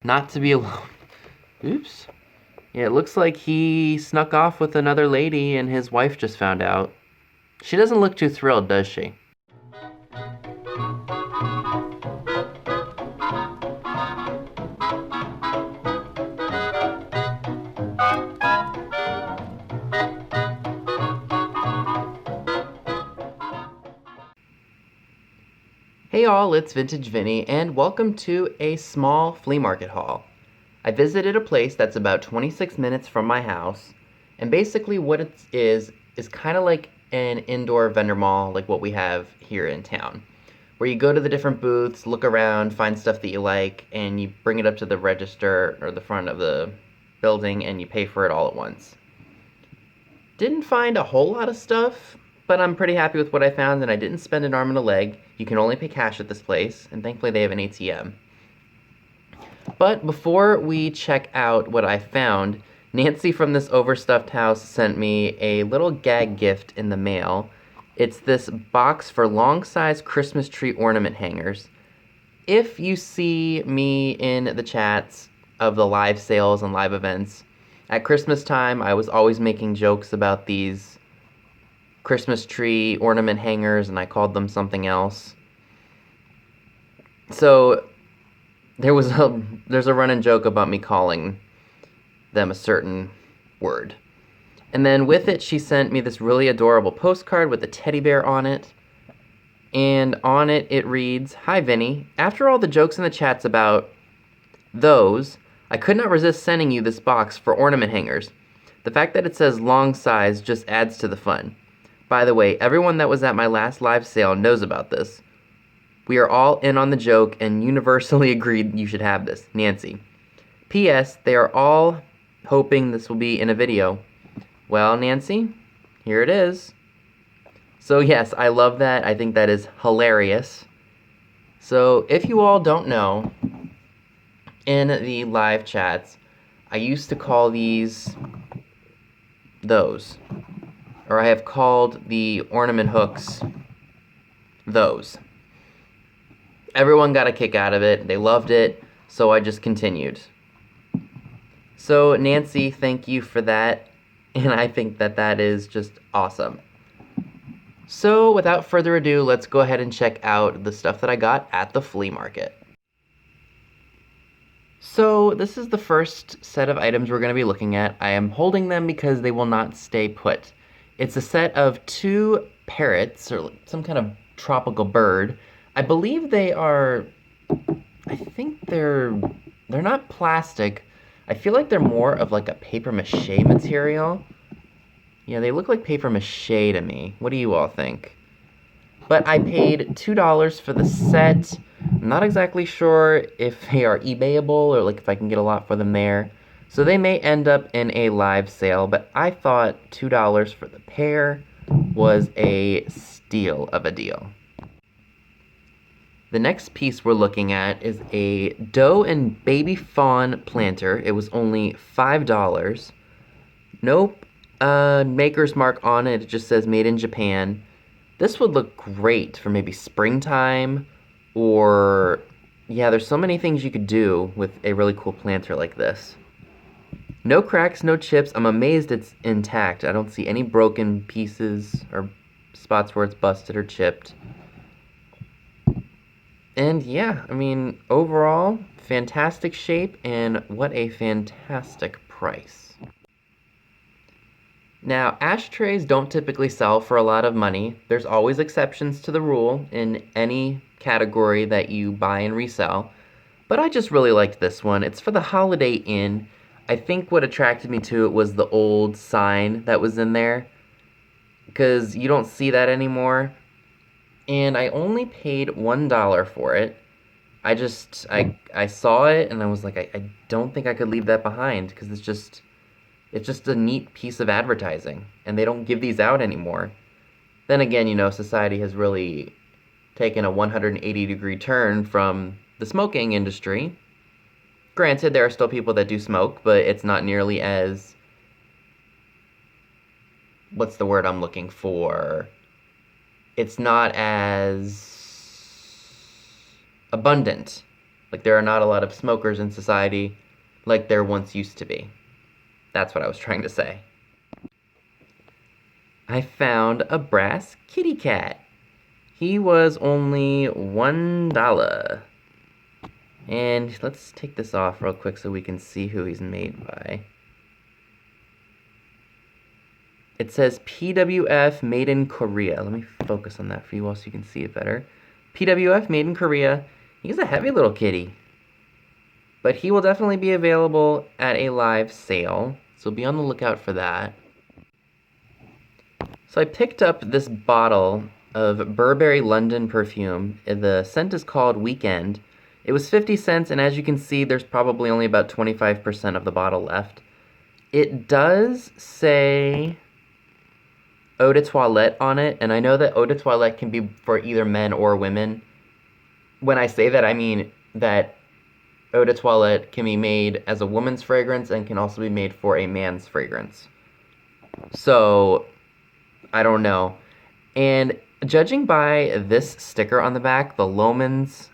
Not to be alone. Oops. Yeah, it looks like he snuck off with another lady and his wife just found out. She doesn't look too thrilled, does she? Hey all, it's Vintage Vinny, and welcome to a small flea market haul. I visited a place that's about 26 minutes from my house, and basically what it is kind of like an indoor vendor mall like what we have here in town, where you go to the different booths, look around, find stuff that you like, and you bring it up to the register or the front of the building and you pay for it all at once. Didn't find a whole lot of stuff, but I'm pretty happy with what I found, and I didn't spend an arm and a leg. You can only pay cash at this place, and thankfully they have an ATM. But before we check out what I found, Nancy from this overstuffed house sent me a little gag gift in the mail. It's this box for long-size Christmas tree ornament hangers. If you see me in the chats of the live sales and live events, at Christmas time, I was always making jokes about these Christmas tree ornament hangers, and I called them something else. So there's a running joke about me calling them a certain word. And then with it, she sent me this really adorable postcard with a teddy bear on it. And on it, it reads, "Hi, Vinny. After all the jokes in the chats about those, I could not resist sending you this box for ornament hangers. The fact that it says long size just adds to the fun. By the way, everyone that was at my last live sale knows about this. We are all in on the joke and universally agreed you should have this. Nancy. P.S. They are all hoping this will be in a video." Well, Nancy, here it is. So yes, I love that. I think that is hilarious. So if you all don't know, in the live chats, I used to call these those. Or I have called the ornament hooks those. Everyone got a kick out of it. They loved it, so I just continued. So Nancy, thank you for that, and I think that that is just awesome. So without further ado, let's go ahead and check out the stuff that I got at the flea market. So this is the first set of items we're going to be looking at. I am holding them because they will not stay put. It's a set of 2 parrots, or some kind of tropical bird. I believe they are, I think they're not plastic. I feel like they're more of like a paper mache material. Yeah, they look like paper mache to me. What do you all think? But I paid $2 for the set. I'm not exactly sure if they are eBayable or like if I can get a lot for them there. So they may end up in a live sale, but I thought $2 for the pair was a steal of a deal. The next piece we're looking at is a doe and baby fawn planter. It was only $5. Nope, maker's mark on it. It just says made in Japan. This would look great for maybe springtime, or yeah, there's so many things you could do with a really cool planter like this. No cracks, no chips. I'm amazed it's intact. I don't see any broken pieces or spots where it's busted or chipped. And yeah, I mean, overall, fantastic shape, and what a fantastic price. Now, ashtrays don't typically sell for a lot of money. There's always exceptions to the rule in any category that you buy and resell. But I just really liked this one. It's for the Holiday Inn. I think what attracted me to it was the old sign that was in there, because you don't see that anymore. And I only paid $1 for it. I saw it and I was like, I don't think I could leave that behind, because it's just a neat piece of advertising, and they don't give these out anymore. Then again, you know, society has really taken a 180-degree turn from the smoking industry. Granted, there are still people that do smoke, but it's not nearly as, what's the word I'm looking for? It's not as abundant Like, there are not a lot of smokers in society like there once used to be. That's what I was trying to say. I found a brass kitty cat. He was only $1. And let's take this off real quick so we can see who he's made by. It says PWF made in Korea. Let me focus on that for you all so you can see it better. PWF made in Korea. He's a heavy little kitty. But he will definitely be available at a live sale, so be on the lookout for that. So I picked up this bottle of Burberry London perfume. The scent is called Weekend. It was 50 cents, and as you can see, there's probably only about 25% of the bottle left. It does say eau de toilette on it, and I know that eau de toilette can be for either men or women. When I say that, I mean that eau de toilette can be made as a woman's fragrance and can also be made for a man's fragrance. So, I don't know. And judging by this sticker on the back, the Loehmann's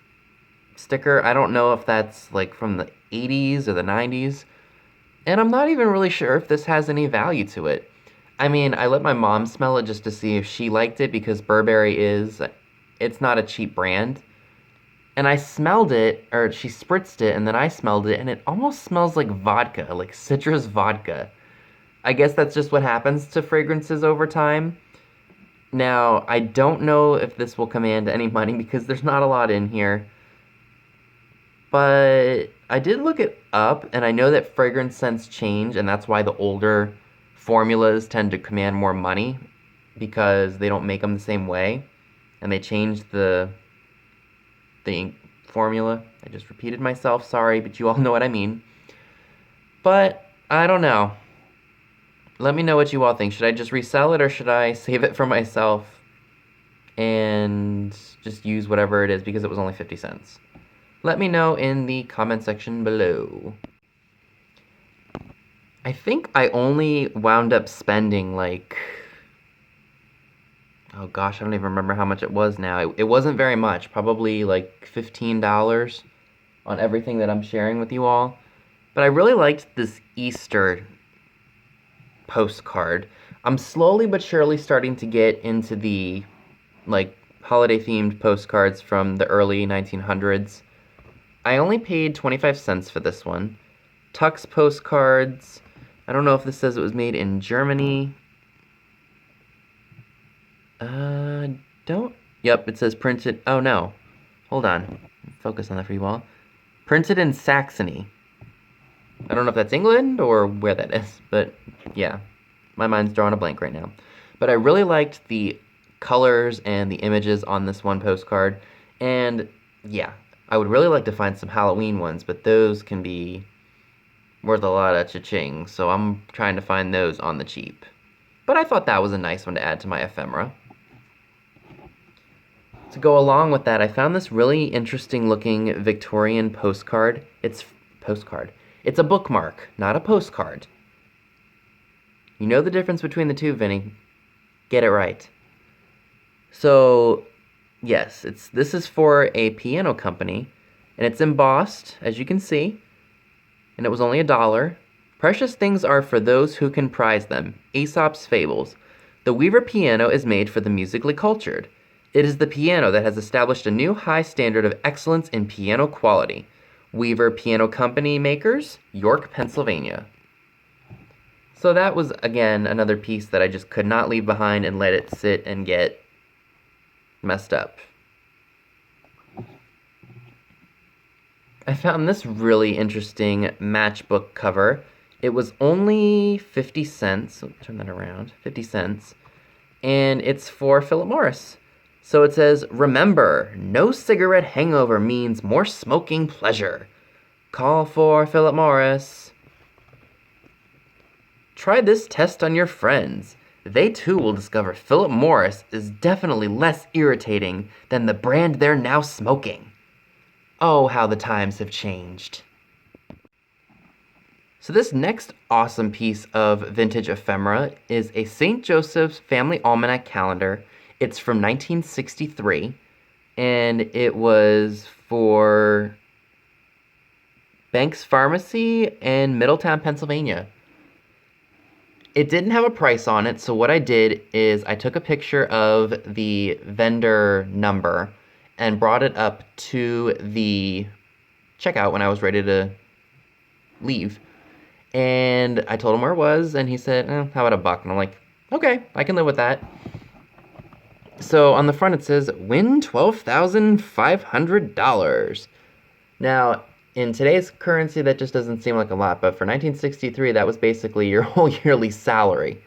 sticker, I don't know if that's like from the 80s or the 90s. And I'm not even really sure if this has any value to it. I mean, I let my mom smell it just to see if she liked it because Burberry it's not a cheap brand. And I smelled it, or she spritzed it, and then I smelled it, and it almost smells like vodka, like citrus vodka. I guess that's just what happens to fragrances over time. Now, I don't know if this will command any money because there's not a lot in here. But I did look it up, and I know that fragrance scents change, and that's why the older formulas tend to command more money because they don't make them the same way, and they change the formula. I just repeated myself, sorry, but you all know what I mean. But I don't know. Let me know what you all think. Should I just resell it or should I save it for myself and just use whatever it is because it was only 50 cents? Let me know in the comment section below. I think I only wound up spending like, oh gosh, I don't even remember how much it was now. It wasn't very much, probably like $15 on everything that I'm sharing with you all. But I really liked this Easter postcard. I'm slowly but surely starting to get into the like holiday themed postcards from the early 1900s. I only paid 25 cents for this one. Tux postcards. I don't know if this says it was made in Germany. Yep, it says printed. Oh no. Hold on. Focus on that for you all. Printed in Saxony. I don't know if that's England or where that is, but yeah. My mind's drawing a blank right now. But I really liked the colors and the images on this one postcard. And yeah, I would really like to find some Halloween ones, but those can be worth a lot of cha-ching, so I'm trying to find those on the cheap. But I thought that was a nice one to add to my ephemera. To go along with that, I found this really interesting looking Victorian postcard. It's a bookmark, not a postcard. You know the difference between the two, Vinny. Get it right. So, yes, this is for a piano company, and it's embossed, as you can see, and it was only $1. Precious things are for those who can prize them. Aesop's Fables. The Weaver piano is made for the musically cultured. It is the piano that has established a new high standard of excellence in piano quality. Weaver Piano Company makers, York, Pennsylvania. So that was, again, another piece that I just could not leave behind and let it sit and get messed up. I found this really interesting Matchbook cover. It was only 50 cents. Turn that around. 50 cents. And it's for Philip Morris. So it says, remember, no cigarette hangover means more smoking pleasure. Call for Philip Morris. Try this test on your friends. They too will discover Philip Morris is definitely less irritating than the brand they're now smoking. Oh, how the times have changed. So this next awesome piece of vintage ephemera is a St. Joseph's Family Almanac calendar. It's from 1963, and it was for Banks Pharmacy in Middletown, Pennsylvania. It didn't have a price on it, so what I did is I took a picture of the vendor number and brought it up to the checkout when I was ready to leave. And I told him where it was, and he said, how about $1? And I'm like, okay, I can live with that. So on the front it says, win $12,500. Now, in today's currency, that just doesn't seem like a lot, but for 1963, that was basically your whole yearly salary.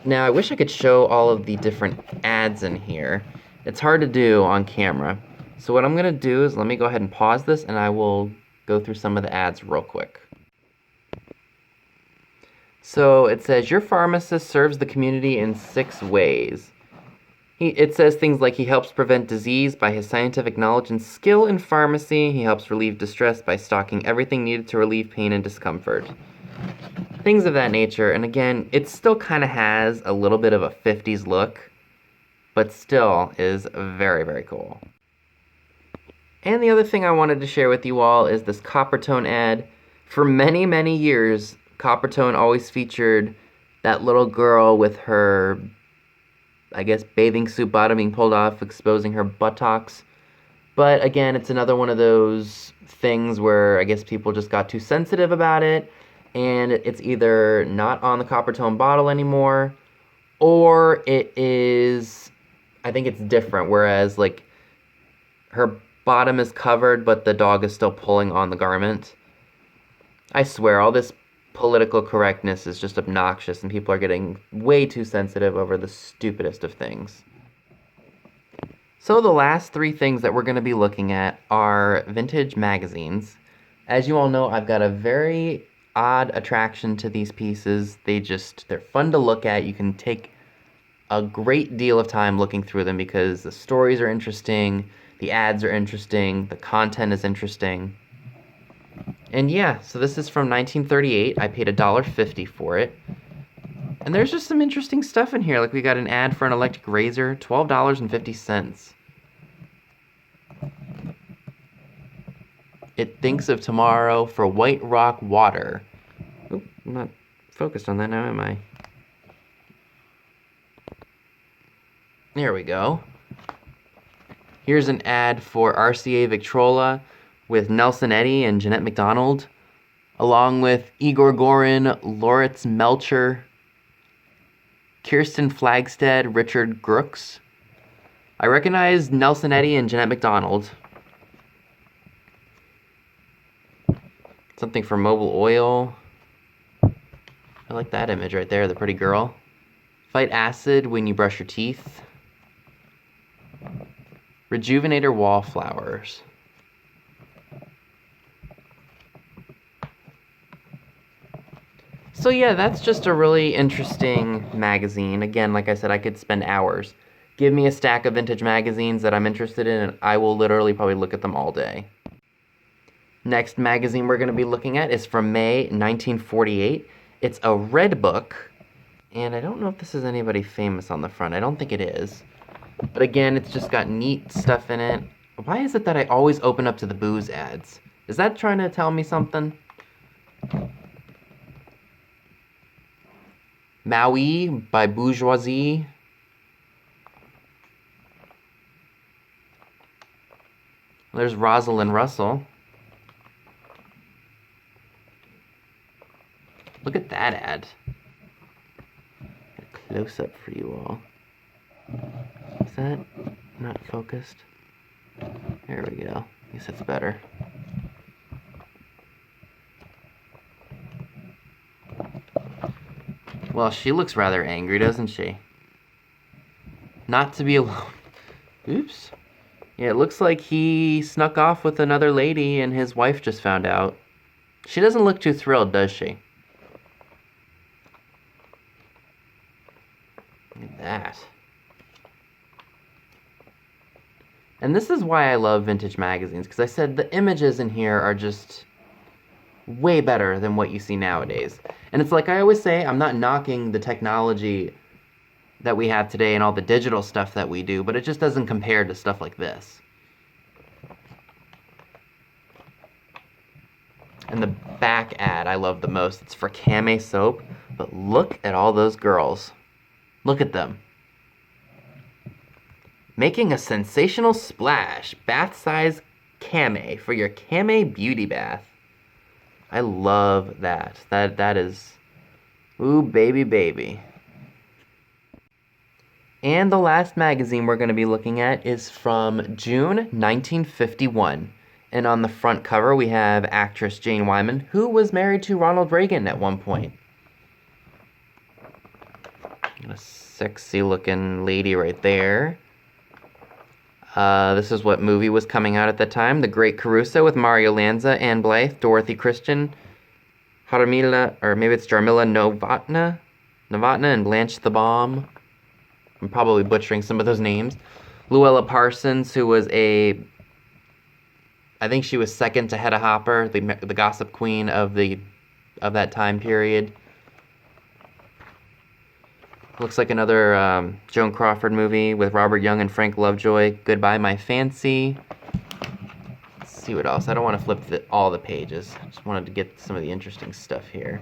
Now, I wish I could show all of the different ads in here. It's hard to do on camera. So what I'm going to do is let me go ahead and pause this, and I will go through some of the ads real quick. So it says, your pharmacist serves the community in 6 ways. It says things like he helps prevent disease by his scientific knowledge and skill in pharmacy. He helps relieve distress by stocking everything needed to relieve pain and discomfort. Things of that nature. And again, it still kind of has a little bit of a 50s look, but still is very, very cool. And the other thing I wanted to share with you all is this coppertone ad. For many, many years, coppertone always featured that little girl with her, I guess, bathing suit bottom being pulled off, exposing her buttocks. But again, it's another one of those things where I guess people just got too sensitive about it, and it's either not on the coppertone bottle anymore, or it is, I think it's different, whereas like her bottom is covered, but the dog is still pulling on the garment. I swear, all this political correctness is just obnoxious, and people are getting way too sensitive over the stupidest of things. So the last 3 things that we're going to be looking at are vintage magazines. As you all know, I've got a very odd attraction to these pieces. They're fun to look at. You can take a great deal of time looking through them because the stories are interesting, the ads are interesting, the content is interesting. And yeah, so this is from 1938. I paid $1.50 for it. And there's just some interesting stuff in here. Like we got an ad for an electric razor, $12.50. It thinks of tomorrow for White Rock water. Oh, I'm not focused on that now, am I? There we go. Here's an ad for RCA Victrola with Nelson Eddy and Jeanette MacDonald, along with Igor Gorin, Loritz Melcher, Kirsten Flagstead, Richard Grooks. I recognize Nelson Eddy and Jeanette MacDonald. Something for Mobil Oil. I like that image right there, the pretty girl. Fight acid when you brush your teeth. Rejuvenator wallflowers. So yeah, that's just a really interesting magazine. Again, like I said, I could spend hours. Give me a stack of vintage magazines that I'm interested in, and I will literally probably look at them all day. Next magazine we're going to be looking at is from May 1948. It's a red book, and I don't know if this is anybody famous on the front. I don't think it is. But again, it's just got neat stuff in it. Why is it that I always open up to the booze ads? Is that trying to tell me something? Maui by Bourgeoisie. There's Rosalind Russell. Look at that ad. A close-up for you all. Is that not focused? There we go. I guess that's better. Well, she looks rather angry, doesn't she? Not to be alone. Oops. Yeah, it looks like he snuck off with another lady and his wife just found out. She doesn't look too thrilled, does she? Look at that. And this is why I love vintage magazines, because I said the images in here are just way better than what you see nowadays. And it's like I always say, I'm not knocking the technology that we have today and all the digital stuff that we do, but it just doesn't compare to stuff like this. And the back ad I love the most. It's for Camay soap, but look at all those girls. Look at them. Making a sensational splash. Bath size Camay for your Camay beauty bath. I love that. That is, ooh, baby, baby. And the last magazine we're going to be looking at is from June 1951. And on the front cover, we have actress Jane Wyman, who was married to Ronald Reagan at one point. A sexy-looking lady right there. This is what movie was coming out at the time. The Great Caruso with Mario Lanza, Anne Blythe, Dorothy Christian, Jarmila, or maybe it's Jarmila Novotna, and Blanche the Bomb. I'm probably butchering some of those names. Luella Parsons, who was I think she was second to Hedda Hopper, the gossip queen of that time period. Looks like another Joan Crawford movie with Robert Young and Frank Lovejoy. Goodbye, My Fancy. Let's see what else. I don't want to flip all the pages. I just wanted to get some of the interesting stuff here.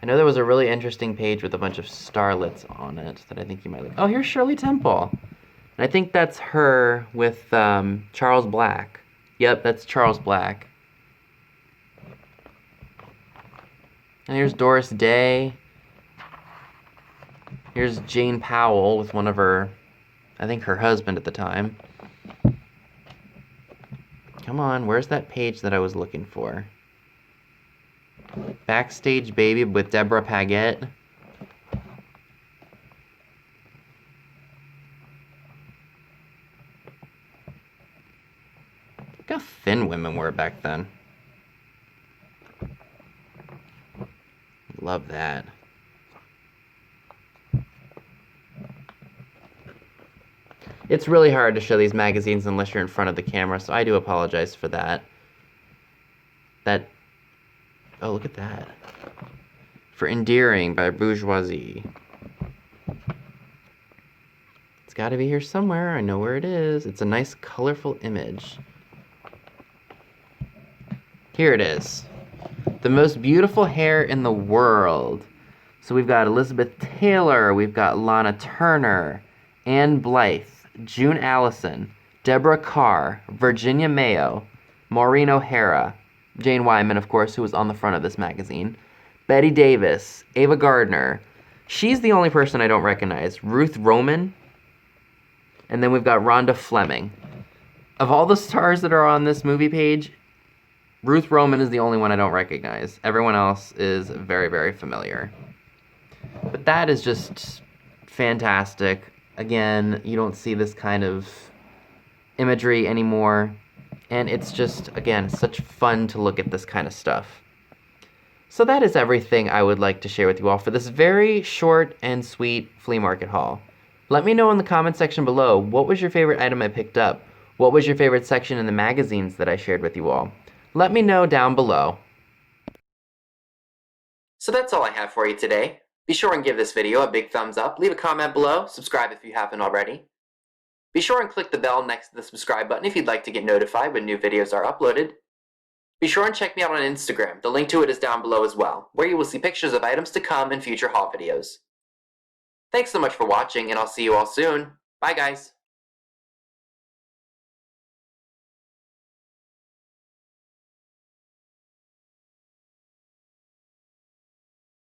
I know there was a really interesting page with a bunch of starlets on it that I think you might like. Oh, here's Shirley Temple. And I think that's her with Charles Black. Yep, that's Charles Black. And here's Doris Day. Here's Jane Powell with one of her, I think her husband at the time. Come on, where's that page that I was looking for? Backstage Baby with Deborah Paget. Look how thin women were back then. Love that. It's really hard to show these magazines unless you're in front of the camera, so I do apologize for that. Oh, look at that. For Endearing by Bourgeoisie. It's got to be here somewhere. I know where it is. It's a nice, colorful image. Here it is. The most beautiful hair in the world. So we've got Elizabeth Taylor, we've got Lana Turner, Anne Blythe, June Allison, Deborah Carr, Virginia Mayo, Maureen O'Hara, Jane Wyman, of course, who was on the front of this magazine, Betty Davis, Ava Gardner. She's the only person I don't recognize. Ruth Roman. And then we've got Rhonda Fleming. Of all the stars that are on this movie page, Ruth Roman is the only one I don't recognize. Everyone else is very, very familiar. But that is just fantastic. Again, you don't see this kind of imagery anymore. And it's just, again, such fun to look at this kind of stuff. So that is everything I would like to share with you all for this very short and sweet flea market haul. Let me know in the comment section below, what was your favorite item I picked up? What was your favorite section in the magazines that I shared with you all? Let me know down below. So that's all I have for you today. Be sure and give this video a big thumbs up, leave a comment below, subscribe if you haven't already. Be sure and click the bell next to the subscribe button if you'd like to get notified when new videos are uploaded. Be sure and check me out on Instagram, the link to it is down below as well, where you will see pictures of items to come in future haul videos. Thanks so much for watching, and I'll see you all soon. Bye guys!